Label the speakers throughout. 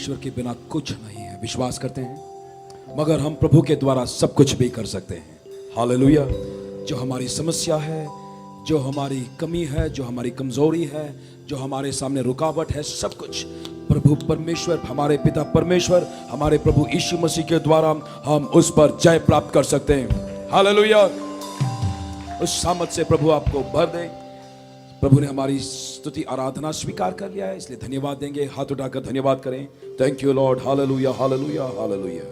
Speaker 1: परमेश्वर के बिना कुछ नहीं है, विश्वास करते हैं। मगर हम प्रभु के द्वारा सब कुछ भी कर सकते हैं। हालेलुया। जो हमारी समस्या है, जो हमारी कमी है, जो हमारी कमजोरी है, जो हमारे सामने रुकावट है, सब कुछ प्रभु परमेश्वर, हमारे पिता परमेश्वर, हमारे प्रभु यीशु मसीह के द्वारा हम उस पर जय प्राप्त कर सकते हैं। हालेलुया। उस सामर्थ से प्रभु आपको भर दे। प्रभु ने हमारी स्तुति आराधना स्वीकार कर लिया है, इसलिए धन्यवाद देंगे। हाथ उठाकर धन्यवाद करें। Thank you Lord. Hallelujah, hallelujah, hallelujah.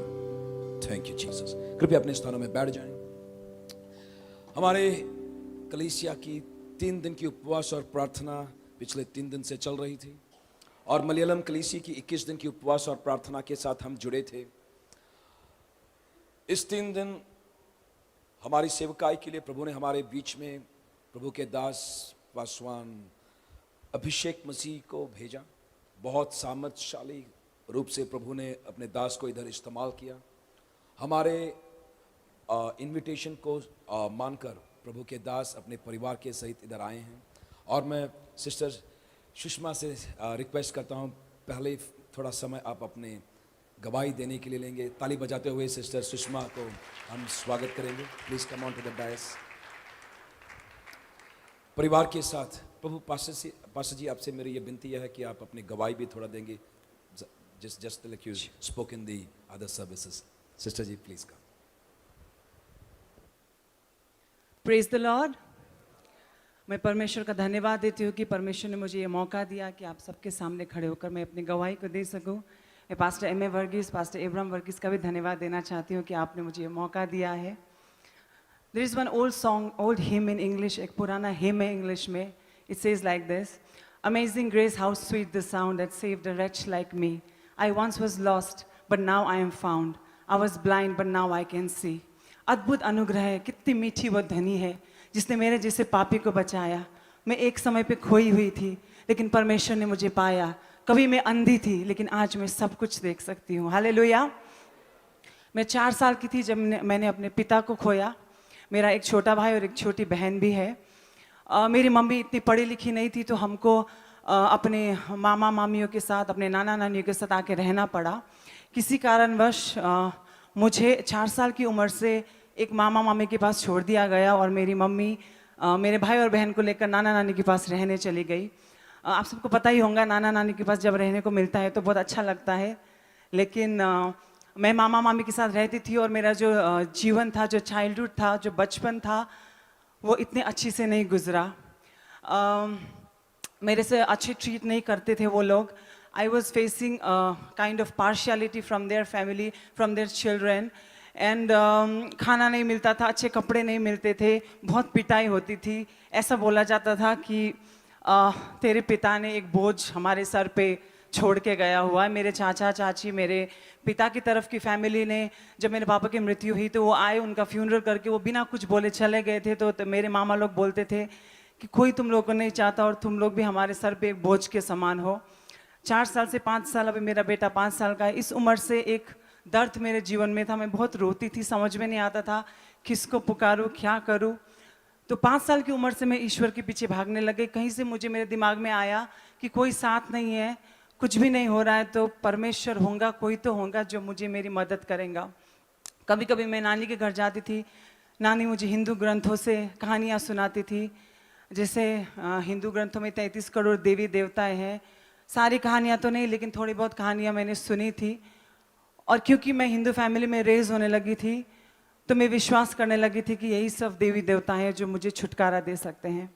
Speaker 1: Thank you Jesus. कृपया अपने स्थानों में बैठ जाएं। हमारे कलीसिया की 3 दिन की उपवास और प्रार्थना पिछले 3 दिन से चल रही थी, और मलयालम कलीसिया की 21 दिन की उपवास और प्रार्थना के साथ हम जुड़े थे। इस 3 दिन हमारी सेवकाई के लिए प्रभु ने हमारे बीच में प्रभु के दास पासवान अभिषेक मसीह को भेजा। बहुत सामर्थशाली रूप से प्रभु ने अपने दास को इधर इस्तेमाल किया। हमारे इनविटेशन को मानकर प्रभु के दास अपने परिवार के सहित इधर आए हैं। और मैं सिस्टर सुषमा से रिक्वेस्ट करता हूं, पहले थोड़ा समय आप अपने गवाही देने के लिए लेंगे। ताली बजाते हुए सिस्टर सुषमा को हम स्वागत करेंगे। Please come on to the dais. परिवार के साथ प्रभु पास्टर जी आपसे मेरी ये विनती है कि आप अपनी गवाही भी थोड़ा देंगे, just like you spoke in the other services. Sister ji please come.
Speaker 2: Praise the Lord. मैं परमेश्वर का धन्यवाद देती हूँ कि परमेश्वर ने मुझे ये मौका दिया कि आप सबके सामने खड़े होकर मैं अपनी गवाही को दे सकूँ। मैं pastor M A Varghese, pastor Abram Varghese का भी धन्यवाद देना चाहती हूँ कि आपने मुझे ये मौका दिया है। There is one old song, old hymn in English, एक पुराना हिम है इंग्लिश में। It says like this: amazing grace, how sweet the sound that saved a wretch like me. I once was lost, but now I am found. I was blind, but now I can see. अद्भुत अनुग्रह है, कितनी मीठी वो धनी है जिसने मेरे जैसे पापी को बचाया। मैं एक समय पे खोई हुई थी, लेकिन परमेश्वर ने मुझे पाया। कभी मैं अंधी थी, लेकिन आज मैं सब कुछ देख सकती हूँ। हालेलुया। मैं 4 साल की थी जब मैंने अपने पिता को खोया। मेरा एक छोटा भाई और एक छोटी बहन भी है। मेरी मम्मी इतनी पढ़ी लिखी नहीं थी, तो हमको अपने मामा मामियों के साथ, अपने नाना नानियों के साथ आके रहना पड़ा। किसी कारणवश मुझे 4 साल की उम्र से एक मामा मामी के पास छोड़ दिया गया, और मेरी मम्मी मेरे भाई और बहन को लेकर नाना नानी के पास रहने चली गई। आप सबको पता ही होगा, नाना नानी के पास जब रहने को मिलता है तो बहुत अच्छा लगता है। लेकिन मैं मामा मामी के साथ रहती थी, और मेरा जो जीवन था, जो चाइल्डहुड था, जो बचपन था, वो इतने अच्छे से नहीं गुजरा। मेरे से अच्छे ट्रीट नहीं करते थे वो लोग। I was facing a kind of partiality from their family, from their children, and खाना नहीं मिलता था, अच्छे कपड़े नहीं मिलते थे, बहुत पिटाई होती थी। ऐसा बोला जाता था कि तेरे पिता ने एक बोझ हमारे सर पे छोड़ के गया हुआ है। मेरे चाचा चाची, मेरे पिता की तरफ की फैमिली ने, जब मेरे पापा की मृत्यु हुई तो वो आए, उनका फ्यूनरल करके वो बिना कुछ बोले चले गए थे। तो मेरे मामा लोग बोलते थे कि कोई तुम लोग को नहीं चाहता, और तुम लोग भी हमारे सर पे एक बोझ के समान हो। 4 साल से 5 साल, अभी मेरा बेटा 5 साल का है। इस उम्र से एक दर्द मेरे जीवन में था। मैं बहुत रोती थी, समझ में नहीं आता था किसको पुकारूं, क्या करूं। तो 5 साल की उम्र से मैं ईश्वर के पीछे भागने लगे। कहीं से मुझे मेरे दिमाग में आया कि कोई साथ नहीं है, कुछ भी नहीं हो रहा है, तो परमेश्वर होगा, कोई तो होगा जो मुझे मेरी मदद करेगा। कभी कभी मैं नानी के घर जाती थी। नानी मुझे हिंदू ग्रंथों से कहानियाँ सुनाती थी। जैसे हिंदू ग्रंथों में 33 करोड़ देवी देवताएँ हैं। सारी कहानियाँ तो नहीं, लेकिन थोड़ी बहुत कहानियाँ मैंने सुनी थी। और क्योंकि मैं हिंदू फैमिली में रेज होने लगी थी, तो मैं विश्वास करने लगी थी कि यही सब देवी देवता हैं जो मुझे छुटकारा दे सकते हैं।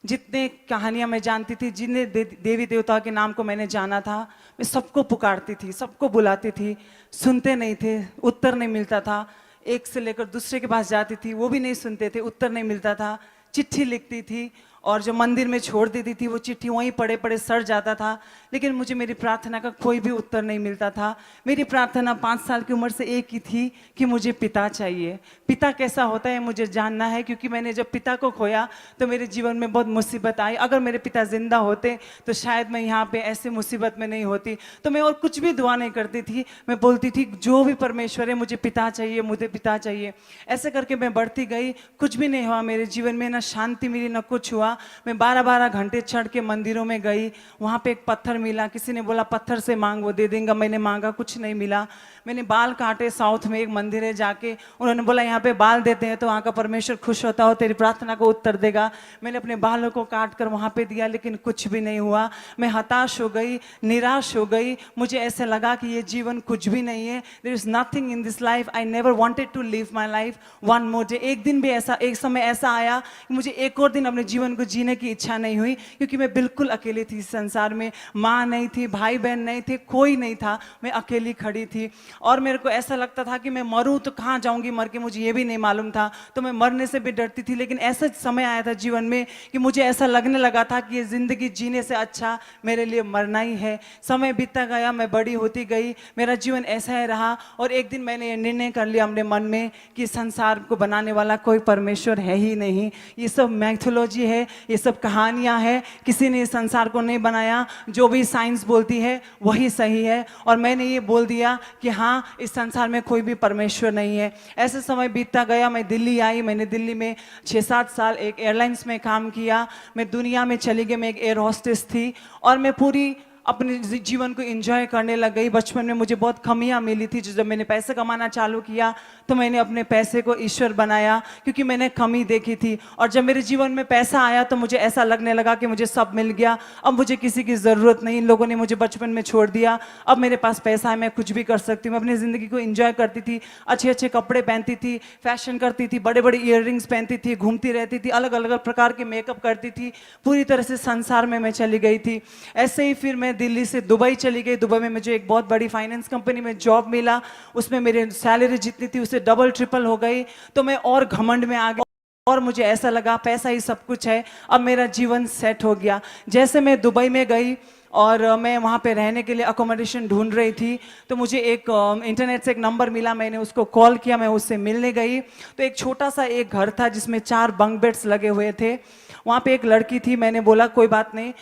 Speaker 2: जितने कहानियाँ मैं जानती थी, जितने देवी देवताओं के नाम को मैंने जाना था, मैं सबको पुकारती थी, सबको बुलाती थी। सुनते नहीं थे, उत्तर नहीं मिलता था। एक से लेकर दूसरे के पास जाती थी, वो भी नहीं सुनते थे, उत्तर नहीं मिलता था। चिट्ठी लिखती थी, और जो मंदिर में छोड़ देती थी वो चिट्ठी वहीं पड़े पड़े सड़ जाता था, लेकिन मुझे मेरी प्रार्थना का कोई भी उत्तर नहीं मिलता था। मेरी प्रार्थना 5 साल की उम्र से एक ही थी कि मुझे पिता चाहिए। पिता कैसा होता है मुझे जानना है, क्योंकि मैंने जब पिता को खोया तो मेरे जीवन में बहुत मुसीबत आई। अगर मेरे पिता जिंदा होते तो शायद मैं यहाँ पे ऐसे मुसीबत में नहीं होती। तो मैं और कुछ भी दुआ नहीं करती थी, मैं बोलती थी जो भी परमेश्वर है, मुझे पिता चाहिए, मुझे पिता चाहिए। ऐसे करके मैं बढ़ती गई, कुछ भी नहीं हुआ मेरे जीवन में, ना शांति मिली, ना कुछ हुआ। हुआ। मैं 12-12 घंटे चढ़ के मंदिरों में गई, वहाँ पे एक पत्थर मिला, किसी ने बोला पत्थर से मांग वो दे देंगे, मैंने मांगा कुछ नहीं मिला। मैंने बाल काटे, साउथ में एक मंदिर है जाके उन्होंने बोला यहाँ पे बाल देते हैं तो वहाँ का परमेश्वर खुश होता हो, तेरी प्रार्थना को उत्तर देगा। मैंने अपने बालों को काट कर वहाँ पे दिया, लेकिन कुछ भी नहीं हुआ। मैं हताश हो गई, निराश हो गई, मुझे ऐसे लगा कि ये जीवन कुछ भी नहीं है, there is nothing in this life, I never wanted to live my life one more day. एक दिन भी ऐसा, एक समय ऐसा आया कि मुझे एक और दिन अपने जीवन को जीने की इच्छा नहीं हुई, क्योंकि मैं बिल्कुल अकेली थी इस संसार में। माँ नहीं थी, भाई बहन नहीं थे, कोई नहीं था, मैं अकेली खड़ी थी। और मेरे को ऐसा लगता था कि मैं मरूं तो कहाँ जाऊंगी मर के, मुझे ये भी नहीं मालूम था, तो मैं मरने से भी डरती थी। लेकिन ऐसा समय आया था जीवन में कि मुझे ऐसा लगने लगा था कि ये जिंदगी जीने से अच्छा मेरे लिए मरना ही है। समय बीतता गया, मैं बड़ी होती गई, मेरा जीवन ऐसा ही रहा। और एक दिन मैंने ये निर्णय कर लिया अपने मन में कि संसार को बनाने वाला कोई परमेश्वर है ही नहीं, ये सब मैथोलॉजी है, ये सब कहानियाँ हैं, किसी ने इस संसार को नहीं बनाया, जो भी साइंस बोलती है वही सही है। और मैंने ये बोल दिया कि हाँ, इस संसार में कोई भी परमेश्वर नहीं है। ऐसे समय बीतता गया, मैं दिल्ली आई, मैंने दिल्ली में 6-7 साल एक एयरलाइंस में काम किया, मैं दुनिया में चली गई, मैं एक एयर होस्टेस थी और मैं पूरी अपने जीवन को एंजॉय करने लग गई। बचपन में मुझे बहुत कमियां मिली थी, जब मैंने पैसे कमाना चालू किया तो मैंने अपने पैसे को ईश्वर बनाया, क्योंकि मैंने कमी देखी थी। और जब मेरे जीवन में पैसा आया तो मुझे ऐसा लगने लगा कि मुझे सब मिल गया, अब मुझे किसी की ज़रूरत नहीं, इन लोगों ने मुझे बचपन में छोड़ दिया, अब मेरे पास पैसा है, मैं कुछ भी कर सकती हूँ। मैं अपनी ज़िंदगी को एंजॉय करती थी, अच्छे अच्छे कपड़े पहनती थी, फैशन करती थी, बड़े बड़े ईयररिंग्स पहनती थी, घूमती रहती थी, अलग अलग प्रकार के मेकअप करती थी, पूरी तरह से संसार में मैं चली गई थी। ऐसे ही फिर मैं दिल्ली से दुबई चली गई। दुबई में मुझे एक बहुत बड़ी फाइनेंस कंपनी में जॉब मिला, उसमें मेरी सैलरी जितनी थी उससे डबल ट्रिपल हो गई। तो मैं और घमंड में आ गई और मुझे ऐसा लगा पैसा ही सब कुछ है, अब मेरा जीवन सेट हो गया। जैसे मैं दुबई में गई और मैं वहाँ पे रहने के लिए अकोमोडेशन ढूंढ रही थी, तो मुझे एक इंटरनेट से एक नंबर मिला, मैंने उसको कॉल किया, मैं उससे मिलने गई। तो एक छोटा सा एक घर था जिसमें 4 बंक बेड्स लगे हुए थे, वहाँ पे एक लड़की थी। मैंने बोला कोई बात नहीं,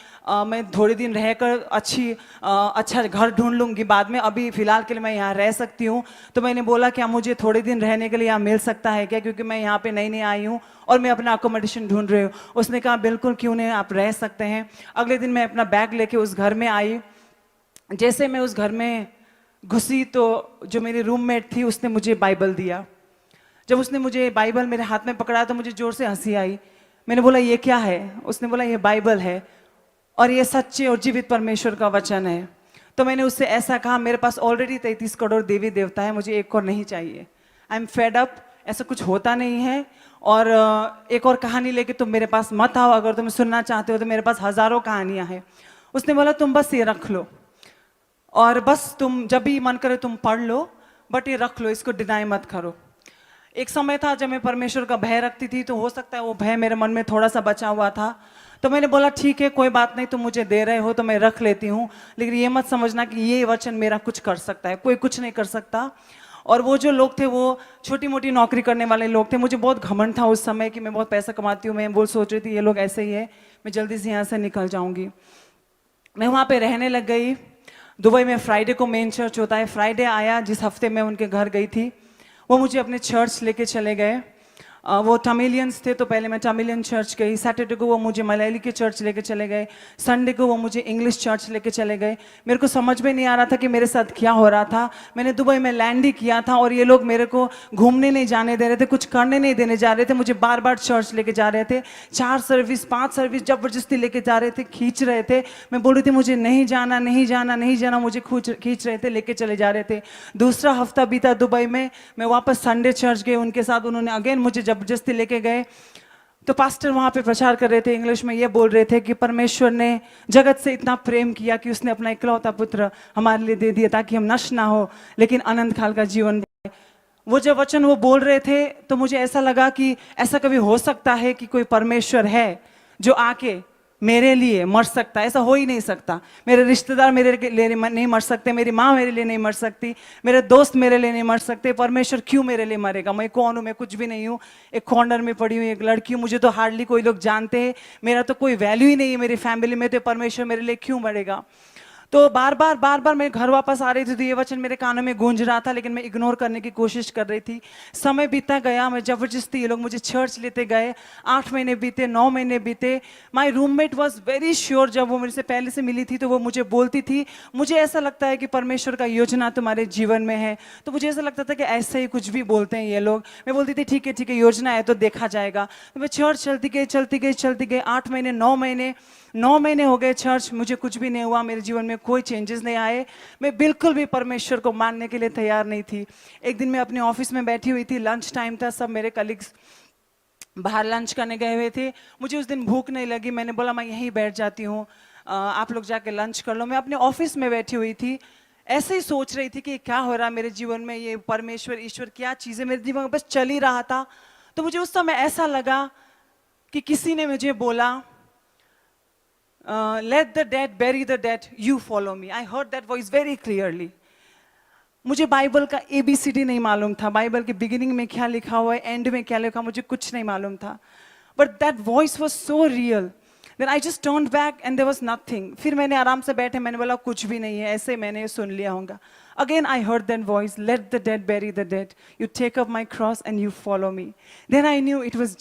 Speaker 2: मैं थोड़े दिन रहकर अच्छा घर ढूंढ लूँगी बाद में, अभी फ़िलहाल के लिए मैं यहाँ रह सकती हूँ। तो मैंने बोला क्या मुझे थोड़े दिन रहने के लिए यहाँ मिल सकता है क्या, क्योंकि मैं यहाँ पे नई नई आई हूँ और मैं अपना अकोमोडेशन ढूंढ रही हूँ। उसने कहा बिल्कुल, क्यों नहीं, आप रह सकते हैं। अगले दिन मैं अपना बैग लेके उस घर में आई। जैसे मैं उस घर में घुसी तो जो मेरी रूममेट थी उसने मुझे बाइबल दिया। जब उसने मुझे बाइबल मेरे हाथ में पकड़ा तो मुझे जोर से हंसी आई। मैंने बोला ये क्या है? उसने बोला ये बाइबल है और ये सच्चे और जीवित परमेश्वर का वचन है। तो मैंने उससे ऐसा कहा, मेरे पास ऑलरेडी 33 करोड़ देवी देवता है, मुझे एक और नहीं चाहिए, आई एम फेड अप, ऐसा कुछ होता नहीं है। और एक और कहानी लेके तुम मेरे पास मत आओ, अगर तुम सुनना चाहते हो तो मेरे पास हजारों कहानियां हैं। उसने बोला तुम बस ये रख लो और बस तुम जब भी मन करे तुम पढ़ लो, बट ये रख लो, इसको डिनाई मत करो। एक समय था जब मैं परमेश्वर का भय रखती थी, तो हो सकता है वो भय मेरे मन में थोड़ा सा बचा हुआ था। तो मैंने बोला ठीक है, कोई बात नहीं, तुम मुझे दे रहे हो तो मैं रख लेती हूँ, लेकिन ये मत समझना कि ये वचन मेरा कुछ कर सकता है, कोई कुछ नहीं कर सकता। और वो जो लोग थे वो छोटी मोटी नौकरी करने वाले लोग थे। मुझे बहुत घमंड था उस समय कि मैं बहुत पैसा कमाती हूँ। मैं वो सोच रही थी ये लोग ऐसे ही है, मैं जल्दी से यहाँ से निकल जाऊँगी। मैं वहाँ पे रहने लग गई। दुबई में फ्राइडे को मेन चर्च होता है। फ्राइडे आया, जिस हफ्ते मैं उनके घर गई थी, वो मुझे अपने चर्च लेके चले गए। वो तमिलियंस थे तो पहले मैं तमिलियन चर्च गई। सैटरडे को वो मुझे मलयाली के चर्च लेके चले गए। संडे को वो मुझे इंग्लिश चर्च लेके चले गए। मेरे को समझ में नहीं आ रहा था कि मेरे साथ क्या हो रहा था। मैंने दुबई में लैंड ही किया था और ये लोग मेरे को घूमने नहीं जाने दे रहे थे, कुछ करने नहीं देने जा रहे थे, मुझे बार बार चर्च लेके जा रहे थे। 4 सर्विस 5 सर्विस जबरदस्ती लेके जा रहे थे, खींच रहे थे। मैं बोल रही थी मुझे नहीं जाना नहीं जाना नहीं जाना, मुझे खींच रहे थे, लेके चले जा रहे थे। दूसरा हफ्ता बीता दुबई में, मैं वापस संडे चर्च गई उनके साथ। उन्होंने अगेन मुझे जबरदस्ती लेके गए। तो पास्टर वहां पे प्रचार कर रहे थे, इंग्लिश में ये बोल रहे थे कि परमेश्वर ने जगत से इतना प्रेम किया कि उसने अपना इकलौता पुत्र हमारे लिए दे दिया ताकि हम नष्ट ना हो लेकिन अनंत काल का जीवन पाए। वो जब वचन वो बोल रहे थे तो मुझे ऐसा लगा कि ऐसा कभी हो सकता है कि कोई परमेश्वर है जो आके मेरे लिए मर सकता है? ऐसा हो ही नहीं सकता। मेरे रिश्तेदार मेरे लिए नहीं मर सकते, मेरी माँ मेरे लिए नहीं मर सकती, मेरे दोस्त मेरे लिए नहीं मर सकते, परमेश्वर क्यों मेरे लिए मरेगा? मैं कौन हूँ? मैं कुछ भी नहीं हूँ, एक कॉर्नर में पड़ी हुई एक लड़की हूँ, मुझे तो हार्डली कोई लोग जानते हैं, मेरा तो कोई वैल्यू ही नहीं है मेरी फैमिली में, तो परमेश्वर मेरे लिए क्यों मरेगा? तो बार बार मैं घर वापस आ रही थी तो ये वचन मेरे कानों में गूंज रहा था, लेकिन मैं इग्नोर करने की कोशिश कर रही थी। समय बीता गया, मैं जबरदस्ती ये लोग मुझे चर्च लेते गए। 8 महीने बीते, 9 महीने बीते। माई रूममेट वॉज वेरी श्योर, जब वो मेरे से पहले से मिली थी तो वो मुझे बोलती थी, मुझे ऐसा लगता है कि परमेश्वर का योजना तुम्हारे जीवन में है। तो मुझे ऐसा लगता था कि ऐसे ही कुछ भी बोलते हैं ये लोग। मैं बोलती थी ठीक है योजना है तो देखा जाएगा। तो मैं चर्च चलती गई 8 महीने 9 महीने हो गए चर्च, मुझे कुछ भी नहीं हुआ, मेरे जीवन में कोई चेंजेस नहीं आए। मैं बिल्कुल भी परमेश्वर को मानने के लिए तैयार नहीं थी। एक दिन मैं अपने ऑफिस में बैठी हुई थी, लंच टाइम था, सब मेरे कलीग्स बाहर लंच करने गए हुए थे। मुझे उस दिन भूख नहीं लगी, मैंने बोला मैं यहीं बैठ जाती हूँ, आप लोग जाके लंच कर लो। मैं अपने ऑफिस में बैठी हुई थी, ऐसे ही सोच रही थी कि क्या हो रहा है मेरे जीवन में, ये परमेश्वर ईश्वर क्या चीज़ें मेरे जीवन में बस चल ही रहा था। तो मुझे उस समय ऐसा लगा कि किसी ने मुझे बोला, let the dead bury the dead, you follow me. I heard that voice very clearly. मुझे बाइबल का ABCD नहीं मालूम था, बाइबल के बिगिनिंग में क्या लिखा हुआ है, एंड में क्या लिखा, मुझे कुछ नहीं मालूम था। But that voice was so real. Then I just turned back and there was nothing. फिर मैंने आराम से बैठे, मैंने बोला कुछ भी नहीं है, ऐसे मैंने सुन लिया होगा। Again I heard that voice, let the dead bury the dead. You take up my cross and you follow me. Then I knew it was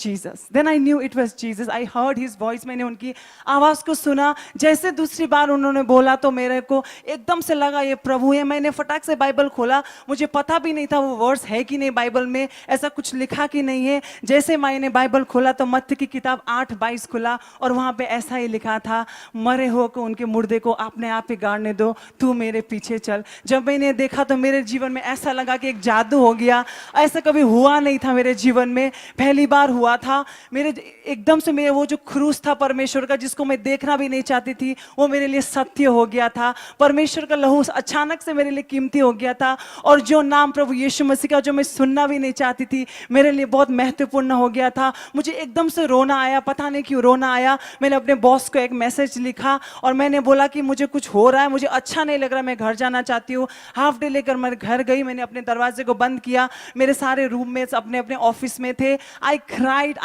Speaker 2: Jesus. I heard his voice. मैंने उनकी आवाज़ को सुना। जैसे दूसरी बार उन्होंने बोला तो मेरे को एकदम से लगा ये प्रभु है। मैंने फटाक से बाइबल खोला, मुझे पता भी नहीं था वो वर्ड्स है कि नहीं, बाइबल में ऐसा कुछ लिखा कि नहीं है। जैसे मैंने बाइबल खोला तो मत्ती की किताब 8:22 खुला और वहाँ पे ऐसा ही लिखा था, मरे हो को उनके मुर्दे को अपने आप ही गाड़ने दो, तू मेरे पीछे चल। जब मैंने देखा तो मेरे जीवन में ऐसा लगा कि एक जादू हो गया। ऐसा कभी हुआ नहीं था मेरे जीवन में, पहली बार हुआ था। मेरे एकदम से मेरे वो जो क्रूस था परमेश्वर का, जिसको मैं देखना भी नहीं चाहती थी, वो मेरे लिए सत्य हो गया था। परमेश्वर का लहू अचानक से मेरे लिए कीमती हो गया था। और जो नाम प्रभु यीशु मसीह का जो मैं सुनना भी नहीं चाहती थी, मेरे लिए बहुत महत्वपूर्ण हो गया था। मुझे एकदम से रोना आया, पता नहीं क्यों रोना आया। मैंने अपने बॉस को एक मैसेज लिखा और मैंने बोला कि मुझे कुछ हो रहा है, मुझे अच्छा नहीं लग रहा, मैं घर जाना चाहती हूँ। हाफ डे लेकर मैं घर गई, मैंने अपने दरवाजे को बंद किया। मेरे सारे रूममेट्स अपने अपने ऑफिस में थे। I cried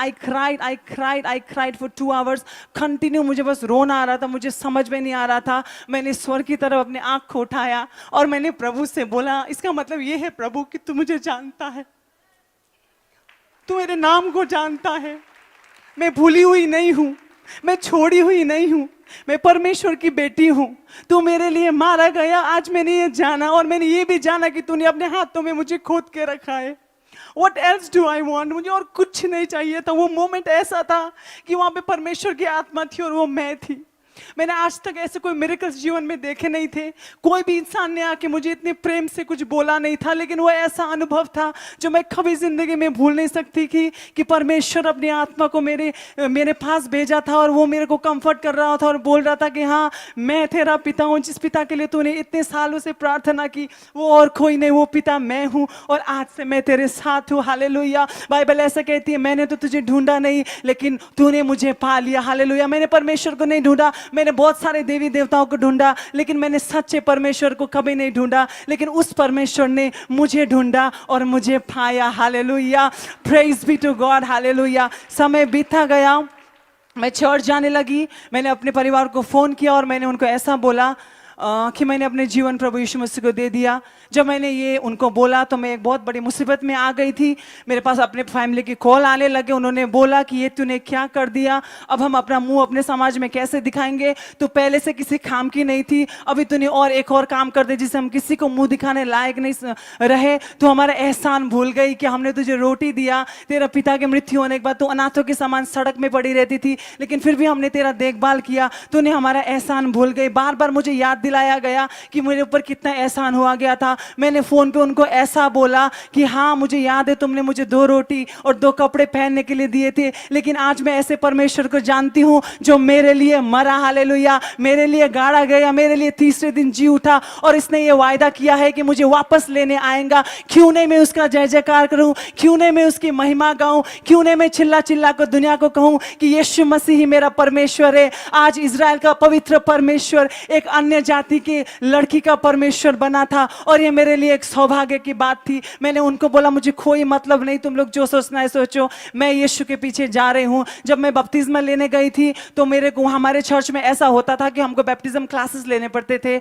Speaker 2: for 2 hours continue. मुझे बस रोना आ रहा था, मुझे समझ में नहीं आ रहा था। मैंने स्वर की तरफ अपने आंख को उठाया और मैंने प्रभु से बोला, इसका मतलब ये है प्रभु कि तू मुझे जानता है, तू मेरे नाम को जानता है, मैं भूली हुई नहीं हूं, मैं छोड़ी हुई नहीं हूं, मैं परमेश्वर की बेटी हूं। तू मेरे लिए मारा गया, आज मैंने ये जाना, और मैंने ये भी जाना कि तूने अपने हाथों में मुझे खोद के रखा है। What else do I want? मुझे और कुछ नहीं चाहिए था। वो मोमेंट ऐसा था कि वहां पे परमेश्वर की आत्मा थी और वो मैं थी। मैंने आज तक ऐसे कोई मिरेकल्स जीवन में देखे नहीं थे। कोई भी इंसान ने आके मुझे इतने प्रेम से कुछ बोला नहीं था, लेकिन वो ऐसा अनुभव था जो मैं कभी जिंदगी में भूल नहीं सकती कि परमेश्वर अपनी आत्मा को मेरे पास भेजा था और वो मेरे को कंफर्ट कर रहा था और बोल रहा था कि हाँ, मैं तेरा पिता हूँ। जिस पिता के लिए तूने इतने सालों से प्रार्थना की, वो और कोई नहीं, वो पिता मैं हूँ और आज से मैं तेरे साथ हूँ। हालेलुया। बाइबल ऐसा कहती है, मैंने तो तुझे ढूंढा नहीं, लेकिन तूने मुझे पा लिया। हालेलुया। मैंने परमेश्वर को नहीं ढूंढा, मैंने बहुत सारे देवी देवताओं को ढूंढा, लेकिन मैंने सच्चे परमेश्वर को कभी नहीं ढूंढा। लेकिन उस परमेश्वर ने मुझे ढूंढा और मुझे पाया। Hallelujah. Praise be to God. Hallelujah. समय बीता गया, मैं चर्च जाने लगी। मैंने अपने परिवार को फोन किया और मैंने उनको ऐसा बोला कि मैंने अपने जीवन प्रभु यीशु मसीह को दे दिया। जब मैंने ये उनको बोला तो मैं एक बहुत बड़ी मुसीबत में आ गई थी। मेरे पास अपने फैमिली की कॉल आने लगे। उन्होंने बोला कि ये तूने क्या कर दिया, अब हम अपना मुंह अपने समाज में कैसे दिखाएंगे, तू पहले से किसी काम की नहीं थी, अभी तूने और एक और काम कर दे जिससे हम किसी को मुंह दिखाने लायक नहीं रहे। तू हमारा एहसान भूल गई कि हमने तुझे रोटी दिया। तेरा पिता की मृत्यु होने के बाद तू अनाथों के समान सड़क में पड़ी रहती थी, लेकिन फिर भी हमने तेरा देखभाल किया। तूने हमारा एहसान भूल गई। बार बार मुझे याद दिलाया गया कि मेरे ऊपर कितना एहसान हुआ गया था। मैंने फोन पे उनको ऐसा बोला कि हाँ, मुझे याद है तुमने मुझे 2 रोटी और 2 कपड़े पहनने के लिए दिए थे, लेकिन आज मैं ऐसे परमेश्वर को जानती हूँ जो मेरे लिए मरा। हालेलुया। मेरे लिए गाड़ा गया, मेरे लिए तीसरे दिन जी उठा और इसने ये वायदा किया है कि मुझे वापस लेने आएगा। क्यों नहीं मैं उसका जय जयकार करूं, क्यों नहीं मैं उसकी महिमा गाऊं, क्यों नहीं मैं चिल्ला चिल्ला को दुनिया को कहूं कि यीशु मसीह ही मेरा परमेश्वर है। आज इजराइल का पवित्र परमेश्वर एक अन्य जाति के लड़की का परमेश्वर बना था और ये मेरे लिए एक सौभाग्य की बात थी। मैंने उनको बोला मुझे कोई मतलब नहीं, तुम लोग जो सोचना है सोचो, मैं यीशु के पीछे जा रही हूँ। जब मैं बपतिस्मा लेने गई थी तो मेरे को हमारे चर्च में ऐसा होता था कि हमको बैप्टिज्म क्लासेस लेने पड़ते थे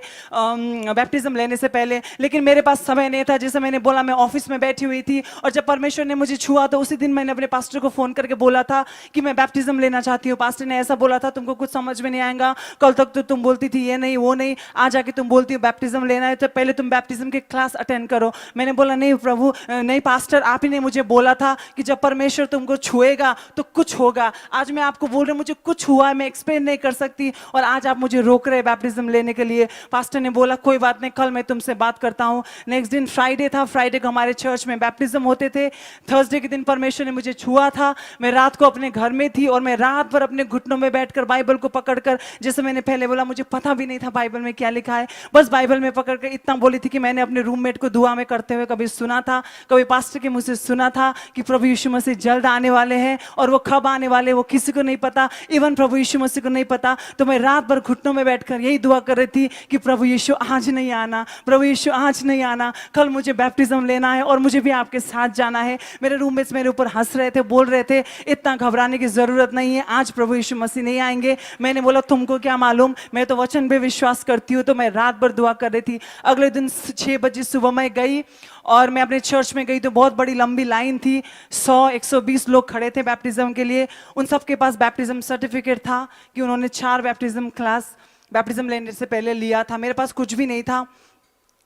Speaker 2: बैप्टिज्म लेने से पहले, लेकिन मेरे पास समय नहीं था। जैसे मैंने बोला मैं ऑफिस में बैठी हुई थी और जब परमेश्वर ने मुझे छुआ तो उसी दिन मैंने अपने पास्टर को फोन करके बोला था कि मैं बैप्टिज्म लेना चाहती हूँ। पास्टर ने ऐसा बोला था तुमको कुछ समझ में नहीं आएगा, कल तक तो तुम बोलती थी ये नहीं वो नहीं, आज आके तुम बोलती हो बैप्टिज्म लेना है, तो पहले तुम बैप्टिज्म के क्लास अटेंड करो। मैंने बोला नहीं प्रभु नहीं पास्टर, आप ही ने मुझे बोला था कि जब परमेश्वर तुमको छुएगा तो कुछ होगा। आज मैं आपको बोल रही हूँ मुझे कुछ हुआ है, मैं एक्सप्लेन नहीं कर सकती और आज आप मुझे रोक रहे बैप्टिज्म लेने के लिए। पास्टर ने बोला कोई बात नहीं, कल मैं तुमसे बात करता हूँ। नेक्स्ट दिन फ्राइडे था, फ्राइडे को हमारे चर्च में बैप्टिज्म होते थे। थर्सडे के दिन परमेश्वर ने मुझे छुआ था। मैं रात को अपने घर में थी और मैं रात भर अपने घुटनों में बैठकर बाइबल को पकड़कर, जैसे मैंने पहले बोला मुझे पता भी नहीं था बाइबल में क्या लिखा है, बस बाइबल में पकड़कर इतना बोली थी कि मैंने अपने रूममेट को दुआ में करते हुए कभी सुना था, कभी पास्टर के मुंह से सुना था कि प्रभु यीशु मसीह जल्द आने वाले हैं और वो कब आने वाले वो किसी को नहीं पता, इवन प्रभु यीशु मसीह को नहीं पता। तो मैं रात भर घुटनों में बैठकर यही दुआ कर रही थी कि प्रभु यीशु आज नहीं आना, प्रभु यीशु आज नहीं आना, कल मुझे बैप्टिज्म लेना है और मुझे भी आपके साथ जाना है। मेरे रूममेट्स मेरे ऊपर हंस रहे थे, बोल रहे थे इतना घबराने की जरूरत नहीं है, आज प्रभु यीशु मसीह नहीं आएंगे। मैंने बोला तुमको क्या मालूम, मैं तो वचन पे विश्वास करती हूँ। तो मैं रात भर दुआ कर रही थी। अगले दिन 6 बजे सुबह मैं गई और मैं अपने चर्च में गई तो बहुत बड़ी लंबी लाइन थी, 100-120 लोग खड़े थे बैप्टिज्म के लिए। उन सबके पास बैप्टिज्म सर्टिफिकेट था कि उन्होंने 4 बैप्टिज्म क्लास बैप्टिज्म लेने से पहले लिया था। मेरे पास कुछ भी नहीं था।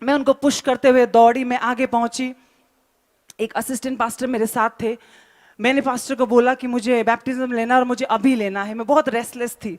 Speaker 2: मैं उनको पुश करते हुए दौड़ी, मैं आगे पहुंची। एक असिस्टेंट पास्टर मेरे साथ थे। मैंने पास्टर को बोला कि मुझे बैप्टिज्म लेना और मुझे अभी लेना है। मैं बहुत रेस्टलेस थी।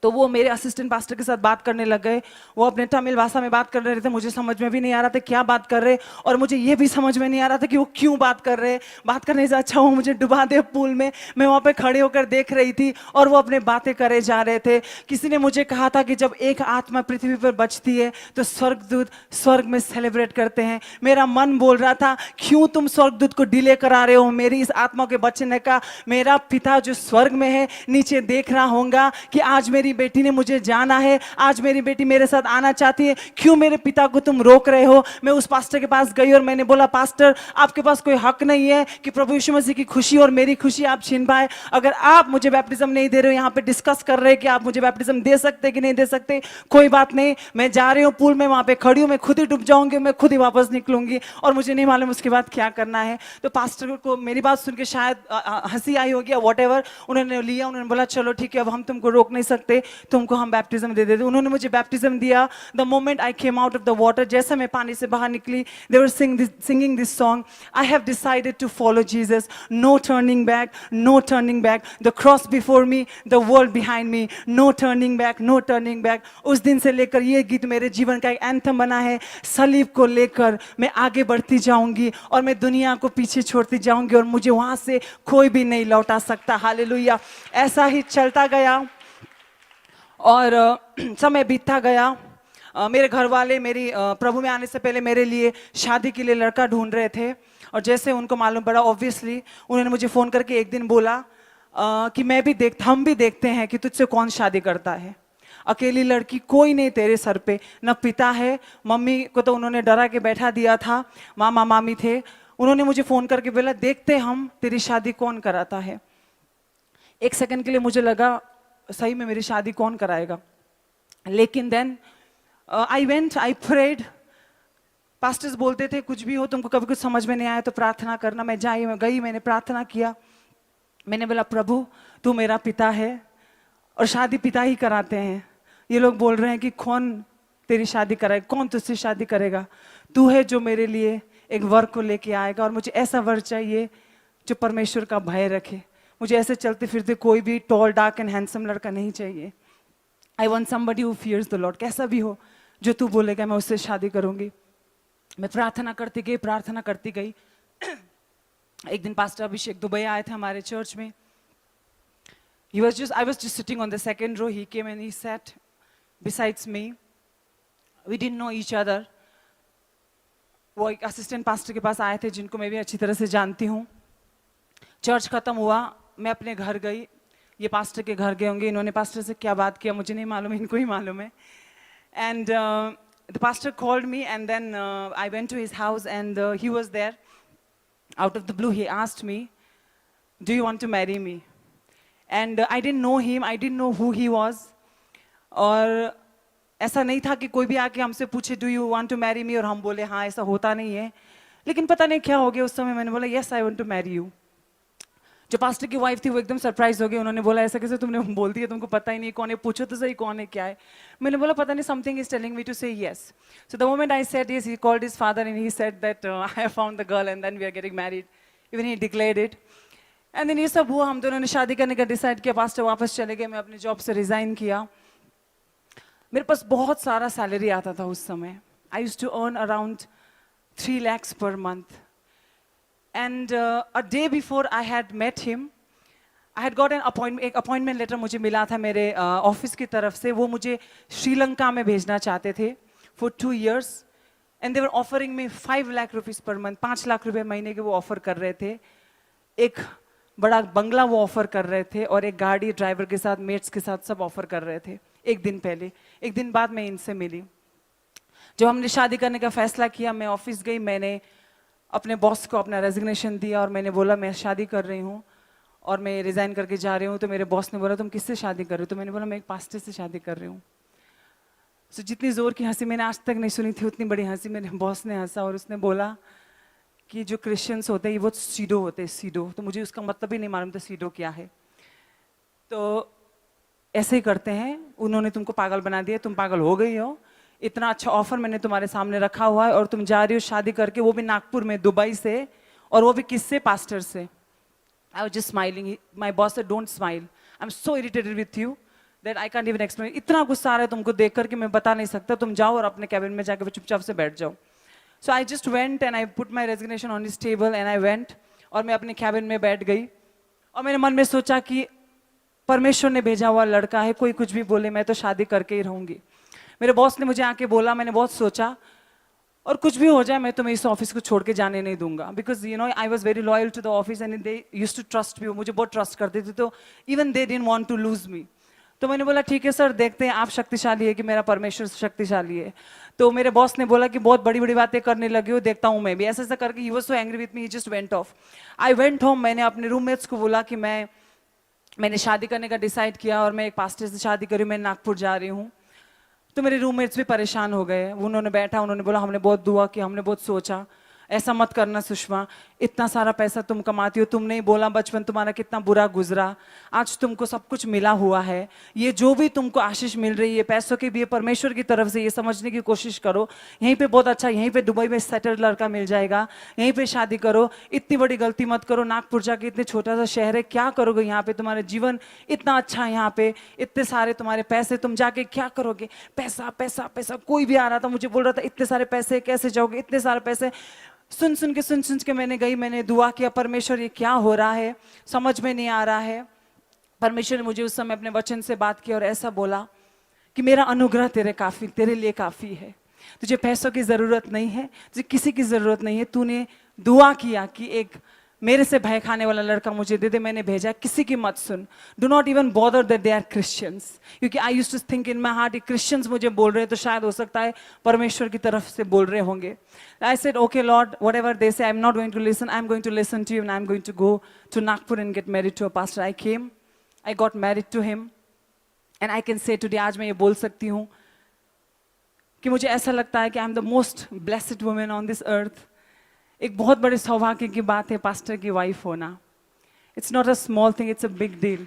Speaker 2: तो वो मेरे असिस्टेंट पास्टर के साथ बात करने लग गए। वो अपने तमिल भाषा में बात कर रहे थे, मुझे समझ में भी नहीं आ रहा था क्या बात कर रहे, और मुझे ये भी समझ में नहीं आ रहा था कि वो क्यों बात कर रहे। बात करने से अच्छा वो मुझे डुबा दे पूल में। मैं वहाँ पे खड़े होकर देख रही थी और वो अपने बातें करे जा रहे थे। किसी ने मुझे कहा था कि जब एक आत्मा पृथ्वी पर बचती है तो स्वर्गदूत स्वर्ग में सेलिब्रेट करते हैं। मेरा मन बोल रहा था क्यों तुम स्वर्गदूत को डिले करा रहे हो मेरी इस आत्मा के बचने का। मेरा पिता जो स्वर्ग में है नीचे देख रहा होगा कि आज मेरी बेटी ने मुझे जाना है, आज मेरी बेटी मेरे साथ आना चाहती है, क्यों मेरे पिता को तुम रोक रहे हो। मैं उस पास्टर के पास गई और मैंने बोला पास्टर आपके पास कोई हक नहीं है कि प्रभु यीशु मसीह की खुशी और मेरी खुशी आप छीन पाए। अगर आप मुझे बैप्टिज्म नहीं दे रहे हो, यहाँ पे डिस्कस कर रहे हैं कि आप मुझे बैप्टिज्म दे सकते कि नहीं दे सकते, कोई बात नहीं, मैं जा रही हूँ पूल में, वहां पे खड़ी हूँ, मैं खुद ही डूब जाऊंगी, मैं खुद ही वापस निकलूंगी और मुझे नहीं मालूम उसके बाद क्या करना है। तो पास्टर को मेरी बात सुन के शायद हंसी आई होगी या वॉटेवर, उन्होंने लिया, उन्होंने बोला चलो ठीक है अब हम तुमको रोक नहीं सकते, तुमको हम बैप्टिज्म दे देते। उन्होंने मुझे बैप्टिज्म दिया। The moment I came out of the water, जैसे मैं पानी से बाहर निकली, they were singing this song, I have decided to follow Jesus, no turning back, no turning back, the cross before me, the world behind me, no turning back, no turning back. उस दिन से लेकर ये गीत मेरे जीवन का एक एंथम बना है। सलीब को लेकर मैं आगे बढ़ती जाऊंगी और मैं दुनिया को पीछे छोड़ती जाऊंगी और मुझे वहां से कोई भी नहीं लौटा सकता। हालेलुया। ऐसा ही चलता गया और समय बीतता गया। मेरे घर वाले मेरी प्रभु में आने से पहले मेरे लिए शादी के लिए लड़का ढूंढ रहे थे और जैसे उनको मालूम पड़ा ऑब्वियसली उन्होंने मुझे फ़ोन करके एक दिन बोला कि हम भी देखते हैं कि तुझसे कौन शादी करता है। अकेली लड़की, कोई नहीं तेरे सर पे, न पिता है, मम्मी को तो उन्होंने डरा के बैठा दिया था, मामा मामी थे। उन्होंने मुझे फ़ोन करके बोला देखते हम तेरी शादी कौन कराता है। एक सेकंड के लिए मुझे लगा सही में मेरी शादी कौन कराएगा, लेकिन then I went, I prayed. Pastors बोलते थे कुछ भी हो, तुमको कभी कुछ समझ में नहीं आया तो प्रार्थना करना। मैं गई, मैंने प्रार्थना किया। मैंने बोला प्रभु तू मेरा पिता है और शादी पिता ही कराते हैं। ये लोग बोल रहे हैं कि कौन तेरी शादी कराएगा, कौन तुझसे शादी करेगा, तू है जो मेरे लिए एक वर को लेके आएगा और मुझे ऐसा वर चाहिए जो परमेश्वर का भय रखे। मुझे ऐसे चलते फिरते कोई भी टॉल डार्क एंड हैंडसम लड़का नहीं चाहिए। I want somebody who fears the Lord, कैसा भी हो, जो तू बोलेगा मैं उससे शादी करूंगी। मैं प्रार्थना करती गई। एक दिन पास्टर अभिषेक दुबई आए थे हमारे चर्च में। I was just sitting on the second row. He came and he sat besides me. We didn't know each other. वो एक असिस्टेंट पास्टर के पास आए थे जिनको मैं भी अच्छी तरह से जानती हूँ। चर्च खत्म हुआ, मैं अपने घर गई, ये पास्टर के घर गए होंगे, इन्होंने पास्टर से क्या बात किया मुझे नहीं मालूम, इनको ही मालूम है। And the pastor called me, and then I went to his house, and he was there. Out of the blue, he asked me, "Do you want to marry me?" And I didn't know him, I didn't know who he was. और ऐसा नहीं था कि कोई भी आके हमसे पूछे, "Do you want to marry me?" और हम बोले हाँ, ऐसा होता नहीं है. लेकिन पता नहीं क्या हो गया उस समय, मैंने बोला yes, I want to marry you. जो पास्टर की वाइफ थी वो एकदम सरप्राइज हो गई. उन्होंने बोला ऐसा कैसे तुमने बोल दिया, तुमको पता ही नहीं कौन है, पूछो तो सही कौन है क्या है. मैंने बोला पता नहीं, something is telling me to say yes. So the moment I said yes, he called his father and he said that I have found the girl and then we are getting married. Even he declared it. And then ये सब हुआ, हम दोनों ने शादी करने का decide किया. पास्टर वापस चले गए, मैं अपने जॉब से रिजाइन किया. मेरे पास बहुत सारा सैलरी आता था उस समय. I used to earn around 3 lakhs per month. And a day before I had met him, I had got an appointment. एक अपॉइंटमेंट लेटर मुझे मिला था मेरे ऑफिस की तरफ से. वो मुझे श्रीलंका में भेजना चाहते थे for 2 years. And they were offering me 5 lakh rupees per month. 5 lakh रुपए महीने के वो ऑफर कर रहे थे. एक बड़ा बंगला वो ऑफर कर रहे थे और एक गाड़ी ड्राइवर के साथ, मेट्स के साथ सब ऑफर कर रहे थे. एक दिन पहले, एक दिन बाद मैं इनसे मिली. जब हमने शादी करने का फैसला किया, मैं ऑफिस गई, मैंने अपने बॉस को अपना रेजिग्नेशन दिया और मैंने बोला मैं शादी कर रही हूँ और मैं रिजाइन करके जा रही हूँ. तो मेरे बॉस ने बोला तुम किससे शादी कर रही हो? तो मैंने बोला मैं एक पास्टर से शादी कर रही हूँ. तो जितनी जोर की हंसी मैंने आज तक नहीं सुनी थी, उतनी बड़ी हंसी मेरे बॉस ने हंसा और उसने बोला कि जो क्रिश्चियंस होते हैं वो सीडो होते हैं, सीडो. तो मुझे उसका मतलब ही नहीं मालूम था सीडो क्या है. तो ऐसे ही करते हैं, उन्होंने तुमको पागल बना दिया, तुम पागल हो गई हो. इतना अच्छा ऑफर मैंने तुम्हारे सामने रखा हुआ है और तुम जा रही हो शादी करके, वो भी नागपुर में, दुबई से, और वो भी किससे? पास्टर से. I was just smiling. My boss said, "Don't smile. I'm so irritated with you that I can't even explain." इतना गुस्सा आ रहा है तुमको देख करके मैं बता नहीं सकता. तुम जाओ और अपने कैबिन में जाकर चुपचाप से बैठ जाओ. So I just went and I put my resignation on his table and I went. और मैं अपने कैबिन में बैठ गई और मैंने मन में सोचा कि परमेश्वर ने भेजा हुआ लड़का है, कोई कुछ भी बोले मैं तो शादी करके ही रहूंगी. मेरे बॉस ने मुझे आके बोला, मैंने बहुत सोचा, और कुछ भी हो जाए मैं तुम्हें इस ऑफिस को छोड़ के जाने नहीं दूंगा. Because you know I was very loyal to the office and they used to trust me. मुझे बहुत ट्रस्ट करते थे, तो even they didn't want to lose me. तो मैंने बोला ठीक है सर, देखते हैं आप शक्तिशाली है कि मेरा परमेश्वर शक्तिशाली है. तो मेरे बॉस ने बोला कि बहुत बड़ी बड़ी बातें करने लगी हो, देखता हूँ मैं भी. ऐसा ऐसा करके he was so angry with me, he just went of. I went home. मैंने अपने रूममेट्स को बोला कि मैंने शादी करने का डिसाइड किया और मैं एक पास्टर से शादी करी, मैं नागपुर जा रही हूँ. तो मेरे रूममेट्स भी परेशान हो गए. उन्होंने बैठा, उन्होंने बोला हमने बहुत दुआ की, हमने बहुत सोचा, ऐसा मत करना सुषमा, इतना सारा पैसा तुम कमाती हो, तुमने ही बोला बचपन तुम्हारा कितना बुरा गुजरा, आज तुमको सब कुछ मिला हुआ है, ये जो भी तुमको आशीष मिल रही है पैसों की भी है परमेश्वर की तरफ से, ये समझने की कोशिश करो. यहीं पे बहुत अच्छा, यहीं पे दुबई में सेटल लड़का मिल जाएगा, यहीं पे शादी करो. इतनी बड़ी गलती मत करो, नागपुर जाके, इतने छोटा सा शहर है, क्या करोगे यहाँ पे? तुम्हारा जीवन इतना अच्छा है यहाँ पे, इतने सारे तुम्हारे पैसे, तुम जाके क्या करोगे? पैसा पैसा पैसा. कोई भी आ रहा था मुझे बोल रहा था इतने सारे पैसे कैसे जाओगे, इतने सारे पैसे. सुन सुन के मैंने गई, मैंने दुआ किया, परमेश्वर ये क्या हो रहा है, समझ में नहीं आ रहा है. परमेश्वर ने मुझे उस समय अपने वचन से बात की और ऐसा बोला कि मेरा अनुग्रह तेरे लिए काफी है. तुझे पैसों की जरूरत नहीं है, तुझे किसी की जरूरत नहीं है. तूने दुआ किया कि एक मेरे से भय खाने वाला लड़का मुझे दे दे, मैंने भेजा. किसी की मत सुन. Do not even bother that they are Christians, क्योंकि I used to think in my heart, Christians मुझे बोल रहे हैं तो शायद हो सकता है परमेश्वर की तरफ से बोल रहे होंगे. I said okay lord, whatever they say I am not going to listen, I am going to listen to you and I am going to go to Nagpur and get married to a pastor. I came, I got married to him and I can say today, आज मैं ये बोल सकती हूँ कि मुझे ऐसा लगता है कि I am the most blessed woman on this earth. एक बहुत बड़े सौभाग्य की बात है पास्टर की वाइफ होना. It's not a small thing, it's a big deal.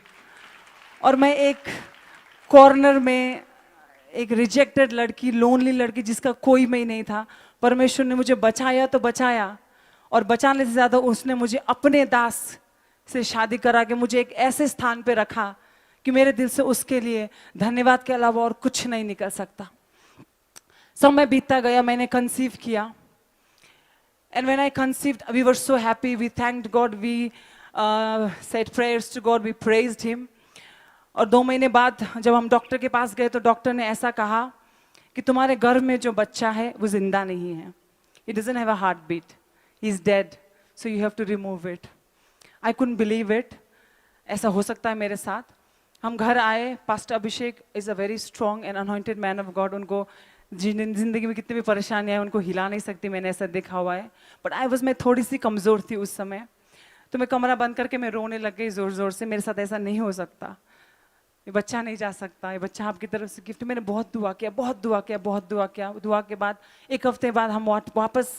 Speaker 2: और मैं एक कॉर्नर में एक रिजेक्टेड लड़की, लोनली लड़की जिसका कोई में ही नहीं था, परमेश्वर ने मुझे बचाया तो बचाया, और बचाने से ज्यादा उसने मुझे अपने दास से शादी करा के मुझे एक ऐसे स्थान पे रखा कि मेरे दिल से उसके लिए धन्यवाद के अलावा और कुछ नहीं निकल सकता. समय बीतता गया, मैंने कंसीव किया. And when I conceived, we were so happy. We thanked God. We said prayers to God. We praised Him. और 2 महीने बाद जब हम डॉक्टर के पास गए तो डॉक्टर ने ऐसा कहा कि तुम्हारे गर्भ में जो बच्चा है वो जिंदा नहीं है. He doesn't have a heartbeat. He is dead. So you have to remove it. I couldn't believe it. ऐसा हो सकता है मेरे साथ. हम घर आए, pastor Abhishek is a very strong and anointed man of God. उनको जिंदगी में कितनी भी परेशानी है उनको हिला नहीं सकती, मैंने ऐसा देखा हुआ है। बट मैं थोड़ी सी कमज़ोर थी उस समय, तो मैं कमरा बंद करके मैं रोने लग गई ज़ोर ज़ोर से। मेरे साथ ऐसा नहीं हो सकता, ये बच्चा नहीं जा सकता, ये बच्चा आपकी तरफ से गिफ्ट। मैंने बहुत दुआ किया, बहुत दुआ किया, बहुत दुआ किया। दुआ के बाद 1 हफ्ते बाद हम वापस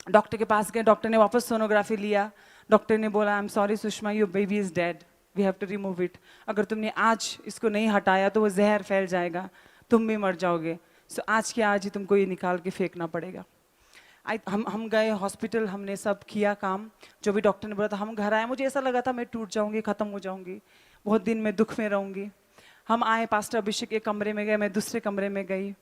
Speaker 2: डॉक्टर के पास गए। डॉक्टर ने वापस सोनोग्राफी लिया। डॉक्टर ने बोला, I am sorry Sushma, your baby is dead, we have to remove it. अगर तुमने आज इसको नहीं हटाया तो वो जहर फैल जाएगा, तुम भी मर जाओगे। सो आज के आज ही तुमको ये निकाल के फेंकना पड़ेगा। हम गए हॉस्पिटल, हमने सब किया काम जो भी डॉक्टर ने बोला था। हम घर आए, मुझे ऐसा लगा था मैं टूट जाऊंगी, ख़त्म हो जाऊंगी, बहुत दिन मैं दुख में रहूंगी। हम आए, पास्टर अभिषेक के कमरे में गए, मैं दूसरे कमरे में गई।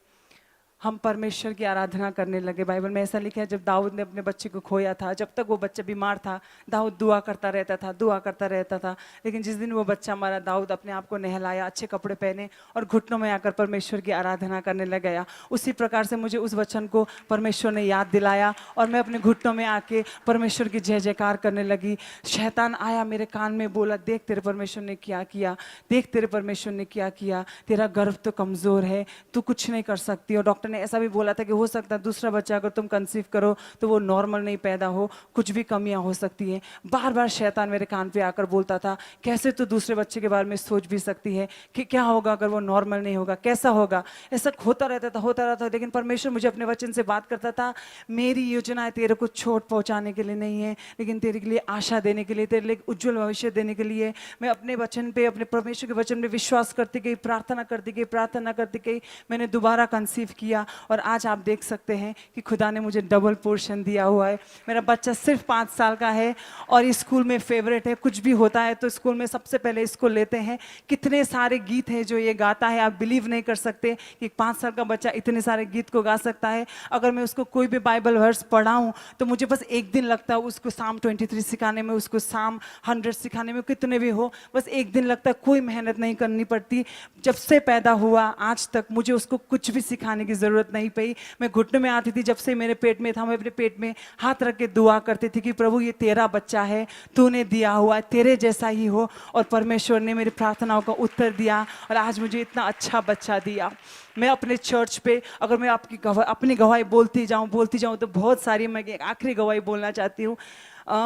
Speaker 2: हम परमेश्वर की आराधना करने लगे। बाइबल में ऐसा लिखा है, जब दाऊद ने अपने बच्चे को खोया था, जब तक वो बच्चा बीमार था, दाऊद दुआ करता रहता था, दुआ करता रहता था। लेकिन जिस दिन वो बच्चा मरा, दाऊद अपने आप को नहलाया, अच्छे कपड़े पहने और घुटनों में आकर परमेश्वर की आराधना करने लग गया। उसी प्रकार से मुझे उस वचन को परमेश्वर ने याद दिलाया और मैं अपने घुटनों में आके परमेश्वर की जय जयकार करने लगी। शैतान आया मेरे कान में, बोला, देख तेरे परमेश्वर ने क्या किया, देख तेरे परमेश्वर ने क्या किया, तेरा गर्भ तो कमज़ोर है, तू कुछ नहीं कर सकती। और डॉक्टर ने ऐसा भी बोला था कि हो सकता है दूसरा बच्चा अगर तुम कंसीव करो तो वो नॉर्मल नहीं पैदा हो, कुछ भी कमियां हो सकती हैं। बार बार शैतान मेरे कान पे आकर बोलता था, कैसे तू दूसरे बच्चे के बारे में सोच भी सकती है कि क्या होगा अगर वो नॉर्मल नहीं होगा, कैसा होगा। ऐसा होता रहता था। लेकिन परमेश्वर मुझे अपने वचन से बात करता था, मेरी योजनाएं तेरे को चोट पहुंचाने के लिए नहीं है, लेकिन तेरे के लिए आशा देने के लिए, तेरे लिए उज्जवल भविष्य देने के लिए। मैं अपने वचन पे, अपने परमेश्वर के वचन पे विश्वास करती गई, प्रार्थना करती गई। मैंने दोबारा कंसीव किया और आज आप देख सकते हैं कि खुदा ने मुझे डबल पोर्शन दिया हुआ है। मेरा बच्चा सिर्फ 5 साल का है और स्कूल में फेवरेट है। कुछ भी होता है तो स्कूल में सबसे पहले इसको लेते हैं। कितने सारे गीत हैं जो ये गाता है, आप बिलीव नहीं कर सकते कि 5 साल का बच्चा इतने सारे गीत को गा सकता है। अगर मैं उसको कोई भी बाइबल वर्स पढ़ाऊँ तो मुझे बस 1 दिन लगता है उसको साम 23 सिखाने में, उसको साम 100 सिखाने में, कितने भी हो, बस 1 दिन लगता है। कोई मेहनत नहीं करनी पड़ती। जब से पैदा हुआ आज तक मुझे उसको कुछ भी सिखाने की ज़रूरत नहीं पई। मैं घुटने में आती थी, जब से मेरे पेट में था, मैं अपने पेट में हाथ रख के दुआ करती थी कि प्रभु ये तेरा बच्चा है, तूने दिया हुआ है, तेरे जैसा ही हो। और परमेश्वर ने मेरी प्रार्थनाओं का उत्तर दिया और आज मुझे इतना अच्छा बच्चा दिया। मैं अपने चर्च पे, अगर मैं अपनी गवाही बोलती जाऊँ तो बहुत सारी, मैं एक आखिरी गवाही बोलना चाहती हूँ।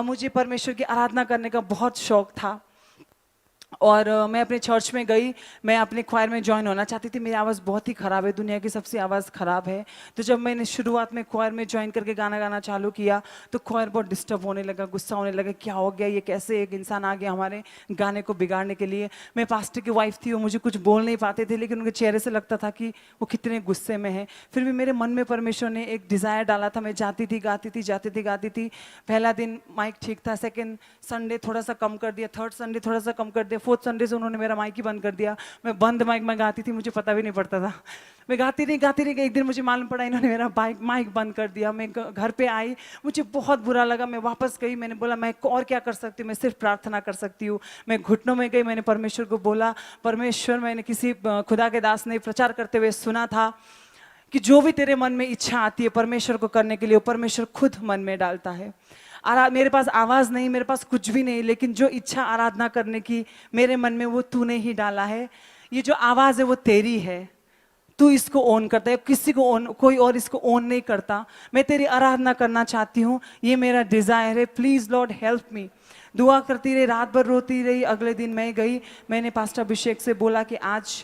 Speaker 2: मुझे परमेश्वर की आराधना करने का बहुत शौक था और मैं अपने चर्च में गई। मैं अपने क्वायर में ज्वाइन होना चाहती थी। मेरी आवाज़ बहुत ही ख़राब है, दुनिया की सबसे आवाज़ ख़राब है। तो जब मैंने शुरुआत में क्वायर में ज्वाइन करके गाना गाना चालू किया तो क्वायर बहुत डिस्टर्ब होने लगा, गुस्सा होने लगा, क्या हो गया, ये कैसे एक इंसान आ गया हमारे गाने को बिगाड़ने के लिए। मैं पास्टर की वाइफ थी, वो मुझे कुछ बोल नहीं पाते थे, लेकिन उनके चेहरे से लगता था कि वो कितने गुस्से में हैं। फिर भी मेरे मन में परमेश्वर ने एक डिज़ायर डाला था। मैं जाती थी, गाती थी। पहला दिन माइक ठीक था, सेकेंड संडे थोड़ा सा कम कर दिया, थर्ड संडे थोड़ा सा कम कर दिया, 4th संडे से उन्होंने मेरा माइक ही बंद कर दिया। मैं बंद माइक में गाती थी, मुझे पता भी नहीं पड़ता था। मैं गाती रही। एक दिन मुझे मालूम पड़ा इन्होंने मेरा माइक बंद कर दिया। मैं घर पे आई, मुझे बहुत बुरा लगा। मैं वापस गई, मैंने बोला मैं और क्या कर सकती हूँ, मैं सिर्फ प्रार्थना कर सकती हूँ। मैं घुटनों में गई, मैंने परमेश्वर को बोला, परमेश्वर, मैंने किसी खुदा के दास ने प्रचार करते हुए सुना था कि जो भी तेरे मन में इच्छा आती है परमेश्वर को करने के लिए, वो परमेश्वर खुद मन में डालता है। मेरे पास आवाज़ नहीं, मेरे पास कुछ भी नहीं, लेकिन जो इच्छा आराधना करने की मेरे मन में, वो तूने ही डाला है। ये जो आवाज़ है वो तेरी है, तू इसको ऑन करता है, किसी को कोई और इसको ऑन नहीं करता। मैं तेरी आराधना करना चाहती हूँ, ये मेरा डिज़ायर है, प्लीज़ लॉर्ड हेल्प मी। दुआ करती रही, रात भर रोती रही। अगले दिन मैं गई, मैंने पास्टर अभिषेक से बोला कि आज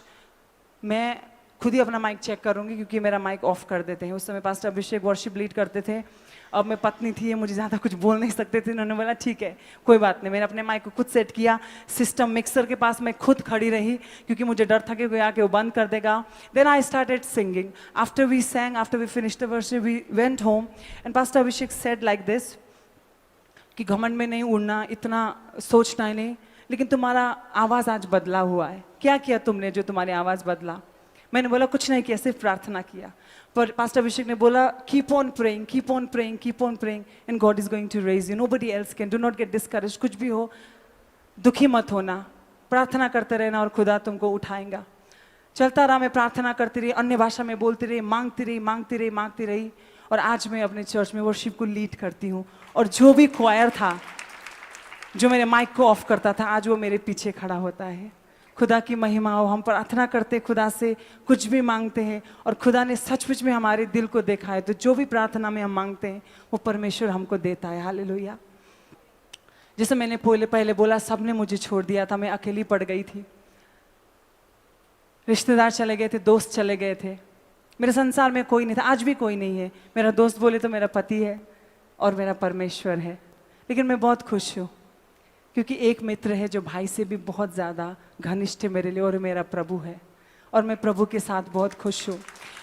Speaker 2: मैं खुद ही अपना माइक चेक करूंगी, क्योंकि मेरा माइक ऑफ कर देते हैं। उस समय पास्टर अभिषेक वर्शिप लीड करते थे। अब मैं पत्नी थी, मुझे ज़्यादा कुछ बोल नहीं सकते थे। उन्होंने बोला ठीक है, कोई बात नहीं। मैंने अपने माइक को खुद सेट किया, सिस्टम मिक्सर के पास मैं खुद खड़ी रही, क्योंकि मुझे डर था कि कोई आके वो बंद कर देगा। Then I started singing. After we sang, after we finished the worship, we went home and Pastor Abhishek said like this कि घमंड में नहीं उड़ना, इतना सोचना ही नहीं, लेकिन तुम्हारा आवाज़ आज बदला हुआ है। क्या किया तुमने जो तुम्हारी आवाज़ बदला? मैंने बोला कुछ नहीं किया, सिर्फ प्रार्थना किया। पर पास्टर अभिषेक ने बोला keep on praying, keep on praying, keep on praying and God is going to raise you, nobody else can, do not get discourage. कुछ भी हो, दुखी मत होना, प्रार्थना करते रहना और खुदा तुमको उठाएगा। चलता रहा, मैं प्रार्थना करती रही, अन्य भाषा में बोलती रही, मांगती रही। और आज मैं अपने चर्च में वर्शिप को लीड करती हूँ। और जो भी क्वायर था जो मेरे माइक को ऑफ करता था, आज वो मेरे पीछे खड़ा होता है। खुदा की महिमा हो। हम प्रार्थना करते हैं, खुदा से कुछ भी मांगते हैं और खुदा ने सचमुच में हमारे दिल को देखा है, तो जो भी प्रार्थना में हम मांगते हैं वो परमेश्वर हमको देता है। हालेलुया। जैसे मैंने पहले बोला, सबने मुझे छोड़ दिया था, मैं अकेली पड़ गई थी। रिश्तेदार चले गए थे, दोस्त चले गए थे, मेरे संसार में कोई नहीं था। आज भी कोई नहीं है। मेरा दोस्त बोले तो मेरा पति है और मेरा परमेश्वर है। लेकिन मैं बहुत खुश हूँ, क्योंकि एक मित्र है जो भाई से भी बहुत ज़्यादा घनिष्ठ है मेरे लिए, और मेरा प्रभु है। और मैं प्रभु के साथ बहुत खुश हूँ।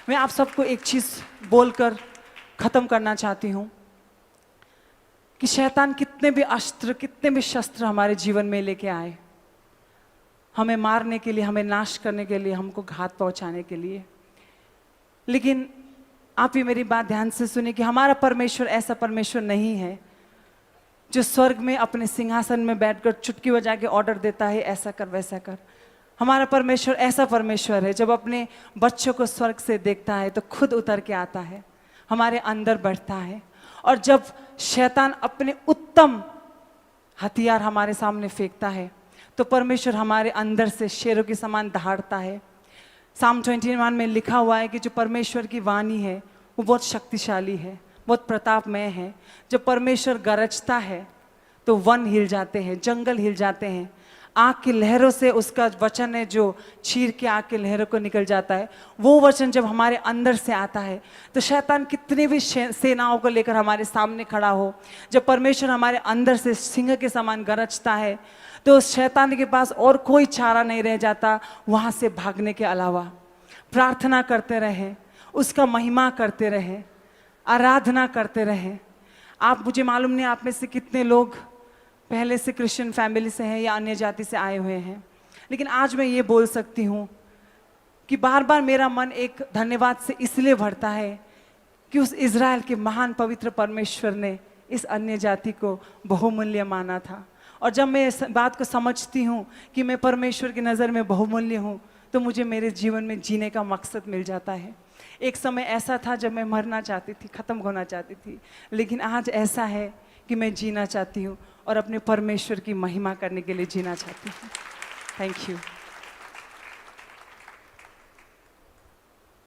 Speaker 2: मैं आप सबको एक चीज़ बोलकर ख़त्म करना चाहती हूँ कि शैतान कितने भी अस्त्र, कितने भी शस्त्र हमारे जीवन में लेके आए, हमें मारने के लिए, हमें नाश करने के लिए, हमको घात पहुंचाने के लिए, लेकिन आप ही मेरी बात ध्यान से सुनिए कि हमारा परमेश्वर ऐसा परमेश्वर नहीं है जो स्वर्ग में अपने सिंहासन में बैठकर चुटकी बजा के ऑर्डर देता है, ऐसा कर वैसा कर। हमारा परमेश्वर ऐसा परमेश्वर है, जब अपने बच्चों को स्वर्ग से देखता है तो खुद उतर के आता है, हमारे अंदर बैठता है। और जब शैतान अपने उत्तम हथियार हमारे सामने फेंकता है तो परमेश्वर हमारे अंदर से शेरों के समान दहाड़ता है। साम 21 में लिखा हुआ है कि जो परमेश्वर की वाणी है वो बहुत शक्तिशाली है, बहुत प्रतापमय है। जब परमेश्वर गरजता है तो वन हिल जाते हैं, जंगल हिल जाते हैं। आग की लहरों से उसका वचन है जो चीर के आग की लहरों को निकल जाता है। वो वचन जब हमारे अंदर से आता है तो शैतान कितनी भी सेनाओं को लेकर हमारे सामने खड़ा हो, जब परमेश्वर हमारे अंदर से सिंह के समान गरजता है तो शैतान के पास और कोई चारा नहीं रह जाता वहाँ से भागने के अलावा। प्रार्थना करते रहें, उसका महिमा करते रहें, आराधना करते रहें। आप, मुझे मालूम नहीं आप में से कितने लोग पहले से क्रिश्चियन फैमिली से हैं या अन्य जाति से आए हुए हैं, लेकिन आज मैं ये बोल सकती हूँ कि बार बार मेरा मन एक धन्यवाद से इसलिए भरता है कि उस इज़राइल के महान पवित्र परमेश्वर ने इस अन्य जाति को बहुमूल्य माना था। और जब मैं इस बात को समझती हूँ कि मैं परमेश्वर की नज़र में बहुमूल्य हूँ तो मुझे मेरे जीवन में जीने का मकसद मिल जाता है। एक समय ऐसा था जब मैं मरना चाहती थी, ख़त्म होना चाहती थी, लेकिन आज ऐसा है कि मैं जीना चाहती हूँ और अपने परमेश्वर की महिमा करने के लिए जीना चाहती हूँ। Thank you.